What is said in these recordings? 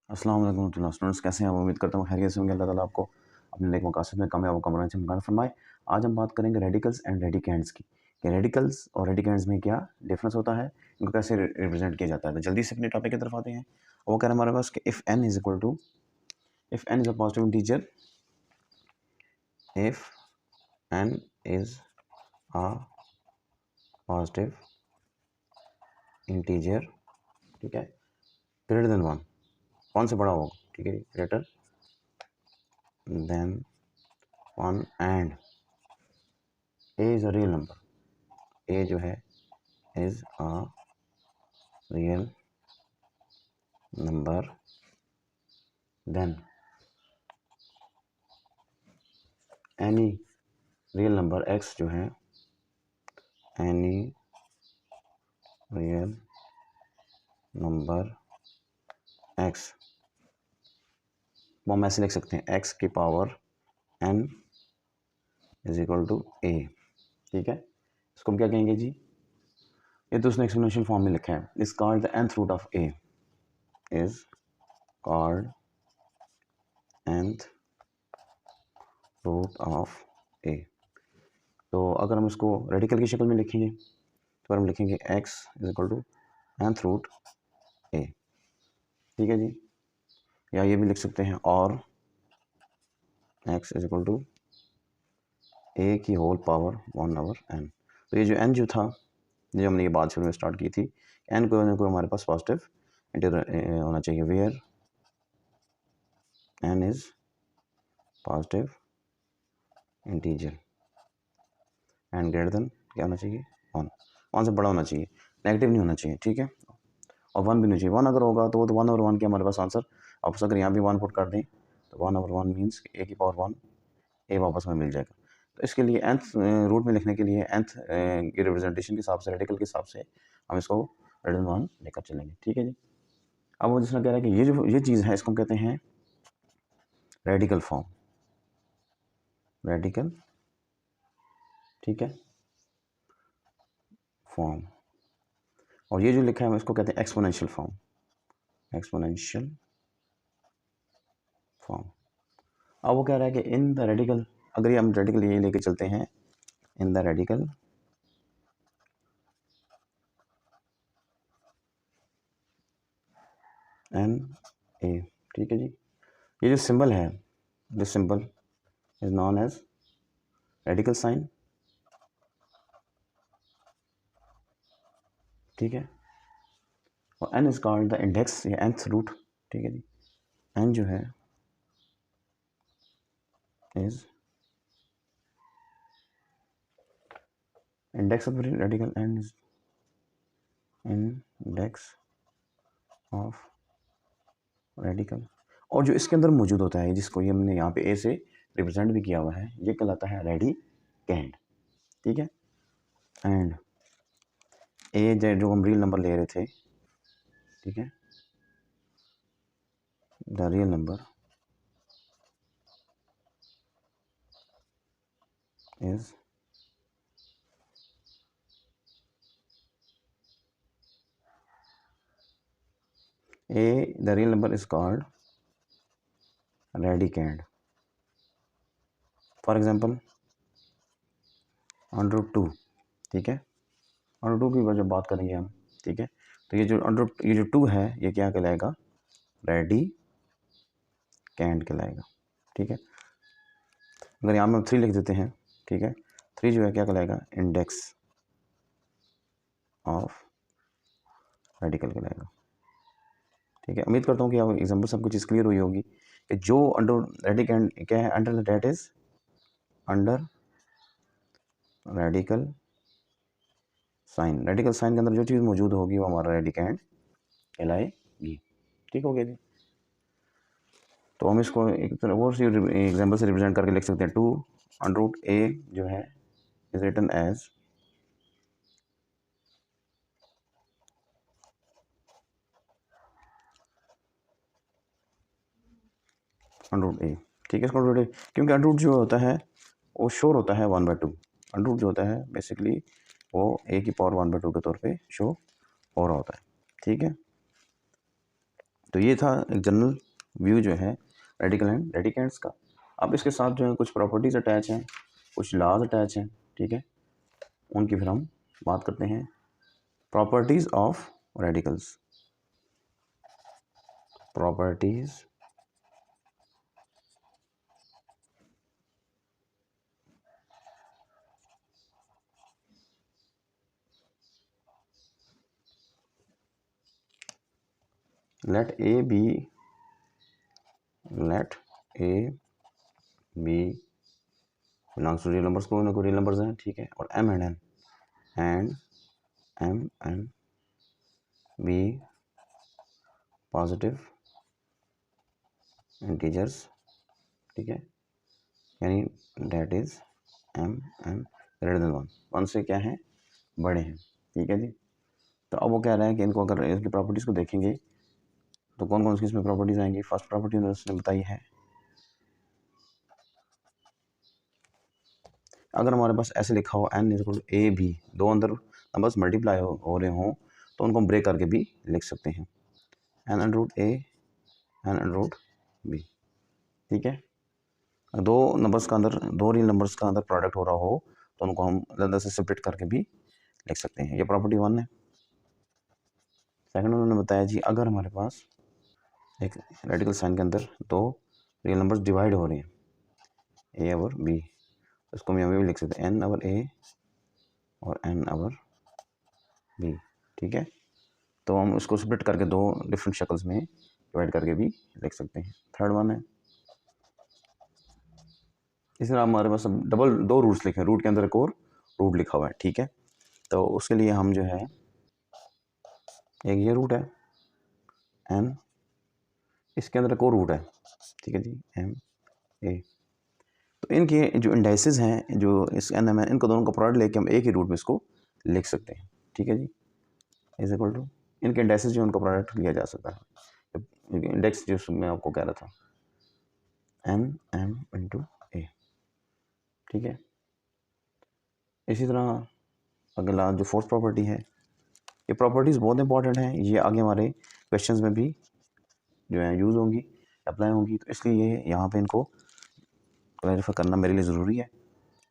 अस्सलाम वालेकुम warahmatullahi students, कैसे हैं आप? उम्मीद करता हूँ खैरियत से होंगे। अल्लाह ताला आपको अपने नेक मकासद में कामयाब कमरान से मुकान फरमाए। आज हम बात करेंगे रेडिकल्स एंड रेडिकेंड्स की कि रेडिकल्स और रेडिकेंड्स में क्या डिफरेंस होता है, इनको कैसे रिप्रेजेंट किया जाता है। तो जल्दी से अपने टॉपिक की तरफ आते हैं। वो कह रहे हैं हमारे पास कि if n is equal to, if n is a positive integer, if n is a positive integer, ठीक है, ग्रेटर देन वन, कौन से बड़ा होगा, ठीक है, greater than one and a is a real number, a जो है is a real number, then any real number x जो है, एनी रियल नंबर एक्स वो हम ऐसे लिख सकते हैं एक्स की power n is equal to a, ठीक है। इसको हम क्या कहेंगे जी, ये तो उसने एक्सपोनेंशियल फॉर्म में लिखा है। Is called the nth root of a, is called nth root of a. तो अगर हम इसको रेडिकल की शक्ल में लिखेंगे तो हम लिखेंगे x is equal to nth root a, ठीक है जी। या ये भी लिख सकते हैं और x इज इक्वल टू ए की होल पावर 1/n। तो ये जो n जो था, जो हमने ये बात शुरू में स्टार्ट की थी, n को हमारे पास पॉजिटिव इंटीजर होना चाहिए, where n is positive integer and greater than क्या होना चाहिए, 1, 1 से बड़ा होना चाहिए, नेगेटिव नहीं होना चाहिए, ठीक है। और 1 भी नहीं चाहिए। 1 अगर होगा तो वो तो 1/1 के हमारे पास आंसर, आप अगर यहाँ भी 1 पुट कर दें तो 1/1 मीन्स ए की पावर 1, ए वापस में मिल जाएगा। तो इसके लिए nth रूट में लिखने के लिए nth की रिप्रेजेंटेशन के हिसाब से, रेडिकल के हिसाब से हम इसको रेडिकल 1 लेकर चलेंगे, ठीक है जी। अब वो जिसने कह रहा है कि ये चीज़ है, इसको हम कहते हैं रेडिकल फॉर्म, रेडिकल, ठीक है, फॉर्म। और ये जो लिखा है हम इसको कहते हैं एक्सपोनेंशियल फॉर्म, एक्सपोनेंशियल फॉर्म। अब वो कह रहा है कि इन द रेडिकल, अगर ये हम रेडिकल ये लेके चलते हैं, in the radical n a, ठीक है जी। ये जो सिंबल है, this symbol is known as radical sign, ठीक है। और n is called the index या nth रूट, ठीक है जी। n जो है is index of radical, n is index of radical. और जो इसके अंदर मौजूद होता है, जिसको ये हमने यहाँ पे ए से रिप्रेजेंट भी किया हुआ है, ये कहलाता है रेडिकेंड, ठीक है। एंड ए जो हम रियल नंबर ले रहे थे, ठीक है, the real number is a, the real number is called radicand. For example √2, ठीक है, √2 की वजह बात करेंगे हम, ठीक है। तो ये जो 2 है, ये क्या कहलाएगा, रेडी कैंड कहलाएगा, ठीक है। अगर यहाँ में हम 3 लिख देते हैं, ठीक है, 3 जो है क्या कहलाएगा, इंडेक्स ऑफ रेडिकल कहलाएगा, ठीक है। उम्मीद करता हूँ कि आप एग्जाम्पल सब कुछ चीज़ क्लियर हुई होगी कि जो अंडर रेडी कैंड क्या है, under that is under radical sign, radical sign के अंदर जो चीज़ मौजूद होगी वो हमारा रेडिकेंड कहलाएगी, ठीक हो गया जी। तो हम इसको एक तरह और सी एग्जाम्पल से रिप्रेजेंट करके लिख सकते हैं, 2√a जो है इज रिटन एज √a, ठीक है। इसको √a, क्योंकि √रूट जो होता है वो शोर होता है 1/2, √रूट जो होता है बेसिकली वो a की पावर 1/2 के तौर पे शो हो रहा होता है, ठीक है। तो ये था एक जनरल व्यू जो है रेडिकल एंड रेडिकेंड्स का। अब इसके साथ जो है कुछ प्रॉपर्टीज़ अटैच हैं, कुछ लॉज अटैच हैं, ठीक है, उनकी फिर हम बात करते हैं। Properties of radicals, properties let A be belongs to real numbers, कोई ना कोई रियल नंबर्स हैं, ठीक है, और M and be positive integers, ठीक है, यानी that is M greater than 1 से क्या है, बड़े हैं, ठीक है जी। तो अब वो कह रहा है कि इनको अगर इसकी प्रॉपर्टीज़ को देखेंगे तो कौन कौन सी इसमें प्रॉपर्टीज़ आएंगी। फर्स्ट प्रॉपर्टी उसने बताई है, अगर हमारे पास ऐसे लिखा हो n equal to a b, दो अंदर नंबर्स मल्टीप्लाई हो रहे हों तो उनको हम ब्रेक करके भी लिख सकते हैं, n अंडर रूट ए n अंडर रूट बी, ठीक है। दो नंबर्स का अंदर, दो रियल नंबर्स का अंदर प्रोडक्ट हो रहा हो तो उनको हम ज़्यादा से सेपरेट करके भी लिख सकते हैं, ये प्रॉपर्टी 1 है। सेकंड उन्होंने बताया जी, अगर हमारे पास एक रेडिकल साइन के अंदर दो रियल नंबर्स डिवाइड हो रहे हैं, ए और बी, इसको हम यहाँ भी लिख सकते हैं n ओवर ए और n ओवर बी, ठीक है। तो हम उसको स्प्लिट करके दो डिफरेंट शक्ल्स में डिवाइड करके भी लिख सकते हैं। थर्ड वन है, इस तरह हमारे पास डबल दो रूट्स लिखे हैं, रूट के अंदर एक और रूट लिखा हुआ है, ठीक है। तो उसके लिए हम जो है, एक ये रूट है n, इसके अंदर एक और रूट है, ठीक है जी, m a। तो इनके जो इंडाइसेस हैं, जो इस n m, इनको दोनों का प्रोडक्ट लेके हम एक ही रूट में इसको लिख सकते हैं, ठीक है जी, इज इक्वल टू इनके इंडाइसेस जो उनका प्रोडक्ट लिया जा सकता है, इंडेक्स जो मैं आपको कह रहा था, n m इंटू a, ठीक है। इसी तरह अगला जो फोर्थ प्रॉपर्टी है, ये प्रॉपर्टीज़ बहुत इंपॉर्टेंट हैं, ये आगे हमारे क्वेश्चंस में भी जो है यूज़ होंगी, अप्लाई होंगी, तो इसलिए ये यहाँ पे इनको क्लैरिफाई करना मेरे लिए ज़रूरी है।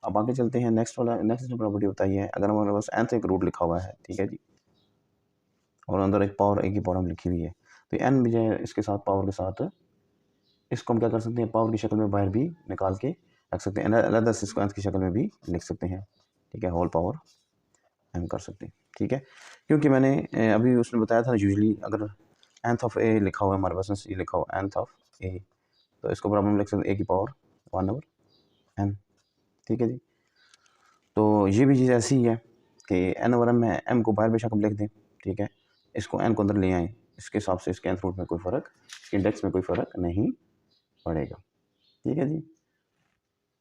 अब आगे चलते हैं, नेक्स्ट जो प्रॉपर्टी बताई है, अगर हमारे पास n से एक रूट लिखा हुआ है, ठीक है जी, और अंदर एक पावर a की पावर हम लिखी हुई है, तो n भी जो है इसके साथ पावर के साथ इसको हम क्या कर सकते हैं, पावर की शक्ल में बाहर भी निकाल के रख सकते हैं, अलग से इसको nth की शक्ल में भी लिख सकते हैं, ठीक है, होल पावर m कर सकते हैं, ठीक है। क्योंकि मैंने अभी उसने बताया था यूजली अगर nth ऑफ a लिखा हुआ है हमारे पास, ये लिखा हुआ nth ऑफ a, तो इसको बराबर हम लिख सकते हैं a की पावर 1 ओवर m, ठीक है जी। तो ये भी चीज़ ऐसी ही है कि n ओवर m में m को बाहर बेशक हम लिख दें, ठीक है, इसको n को अंदर ले आएँ, इसके हिसाब से इसके nth रूट में कोई फ़र्क, इसके इंडेक्स में कोई फ़र्क नहीं पड़ेगा, ठीक है जी।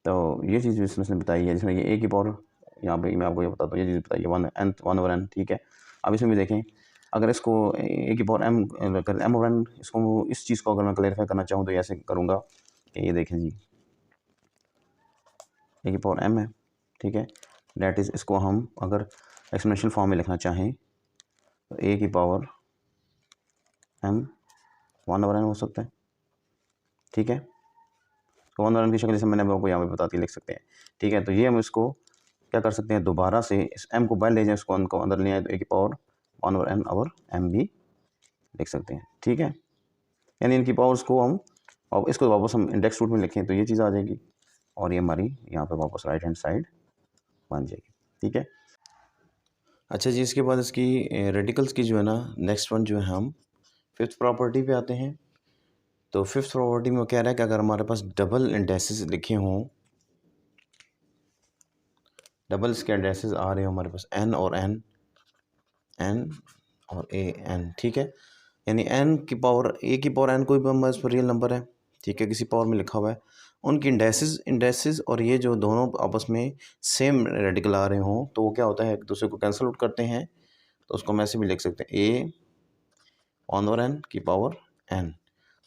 तो ये चीज़ इसने बताई है, जिसमें ये a की पावर, यहाँ पे मैं आपको ये बताता हूँ, ये चीज़ बताई है 1 ओवर n, ठीक है। अब इसमें भी देखें, अगर इसको a की पावर m ओवर n, इसको इस चीज़ को अगर मैं क्लैरिफाई करना चाहूँ तो ऐसे करूँगा कि ये देखें जी, a की पावर m है, ठीक है, डेट इज़, इसको हम अगर एक्सपोनेंशियल फॉर्म में लिखना चाहें तो a की पावर m 1 ओवर n हो सकता है, ठीक है। तो 1 ओवर n की शक्ल जैसे मैंने आपको यहाँ पे बताती लिख सकते हैं, ठीक है। तो ये हम इसको क्या कर सकते हैं, दोबारा से इस m को बाहर ले जाएं, इसको n को अंदर ले आए, तो a की power 1 over n over m भी लिख सकते हैं, ठीक है। यानी इनकी पावर्स को हम, और इसको वापस हम इंडेक्स रूट में लिखें तो ये चीज़ आ जाएगी, और ये हमारी यहाँ पे वापस राइट हैंड साइड बन जाएगी, ठीक है। अच्छा जी, इसके बाद इसकी रेडिकल्स की जो है ना, नेक्स्ट वन जो है हम फिफ्थ प्रॉपर्टी पे आते हैं। तो फिफ्थ प्रॉपर्टी में कह रहा है कि अगर हमारे पास डबल इंडेक्सेस लिखे हों, डबल इसके इंडेक्सेस आ रहे हो हमारे पास n और n और n, ठीक है, यानी n की पावर a की पावर n कोई भी हमारे पास रियल नंबर है, ठीक है, किसी पावर में लिखा हुआ है, उनकी इंडेक्सेस और ये जो दोनों आपस में सेम रेडिकल आ रहे हों तो वो क्या होता है, एक दूसरे को कैंसिल आउट करते हैं, तो उसको हम ऐसे भी लिख सकते हैं a 1 ओवर n की पावर n,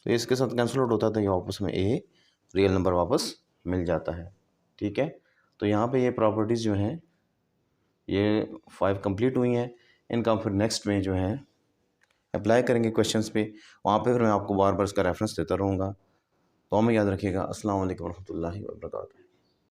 तो इसके साथ कैंसिल आउट होता है तो ये आपस में a रियल नंबर वापस मिल जाता है, ठीक है। तो यहाँ पे ये प्रॉपर्टीज़ जो हैं ये 5 कंप्लीट हुई हैं, इनका फिर नेक्स्ट में जो है अप्लाई करेंगे क्वेश्चंस पे, वहाँ पे फिर मैं आपको बार बार इसका रेफरेंस देता रहूँगा। तो हमें याद रखिएगा। अस्सलाम वालेकुम रहमतुल्लाहि व बरकातुहू।